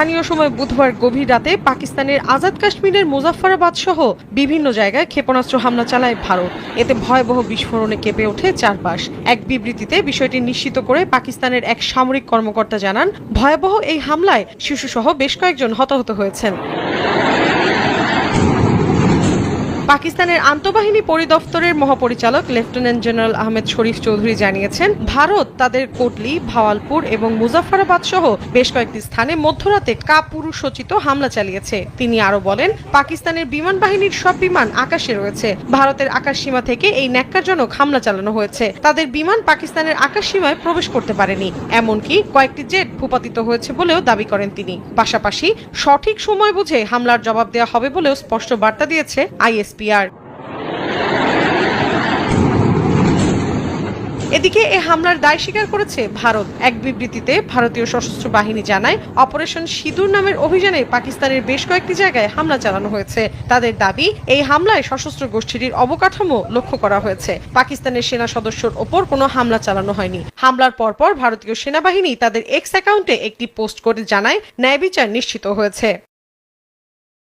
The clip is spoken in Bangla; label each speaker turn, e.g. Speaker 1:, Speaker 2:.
Speaker 1: স্থানীয় সময় বুধবার গভীর রাতে পাকিস্তানের আজাদ কাশ্মীরের মুজাফফরাবাদ সহ বিভিন্ন জায়গায় ক্ষেপণাস্ত্র হামলা চালায় ভারত। এতে ভয়াবহ বিস্ফোরণে কেঁপে ওঠে চারপাশ। এক বিবৃতিতে বিষয়টি নিশ্চিত করে পাকিস্তানের এক সামরিক কর্মকর্তা জানান, ভয়াবহ এই হামলায় শিশুসহ বেশ কয়েকজন হতাহত হয়েছেন। পাকিস্তানের আন্তঃবাহিনী পরিদপ্তরের মহাপরিচালক লেফটেন্যান্ট জেনারেল আহমেদ শরীফ চৌধুরী জানিয়েছেন, ভারত তাদের কোটলি, ভাওয়ালপুর এবং মুজাফফরাবাদ সহ বেশ কয়েকটি স্থানে মধ্যরাতে কাপুরুষোচিত হামলা চালিয়েছে। তিনি আরো বলেন, পাকিস্তানের বিমান বাহিনীর সব বিমান আকাশে রয়েছে। ভারতের আকাশসীমা থেকে এই ন্যাক্কারজনক হামলা চালানো হয়েছে। তাদের বিমান পাকিস্তানের আকাশসীমায় প্রবেশ করতে পারেনি, এমনকি কয়েকটি জেট ভূপাতিত হয়েছে বলেও দাবি করেন তিনি। পাশাপাশি সঠিক সময় বুঝে হামলার জবাব দেওয়া হবে বলেও স্পষ্ট বার্তা দিয়েছে ISPR। এদিকে এ হামলার দায় স্বীকার করেছে ভারত। এক বিবৃতিতে ভারতীয় সশস্ত্র বাহিনী জানায়, অপারেশন সিঁদুর নামের অভিযানে পাকিস্তানের বেশ কয়েকটি জায়গায় হামলা চালানো হয়েছে। তাদের দাবি, এই হামলায় সশস্ত্র গোষ্ঠীটির অবকাঠামো লক্ষ্য করা হয়েছে। পাকিস্তানের সেনা সদস্যর ওপর কোনো হামলা চালানো হয়নি। হামলার পরপর ভারতীয় সেনাবাহিনী তাদের এক্স অ্যাকাউন্টে একটি পোস্ট করে জানায়, ন্যায় বিচার নিশ্চিত হয়েছে।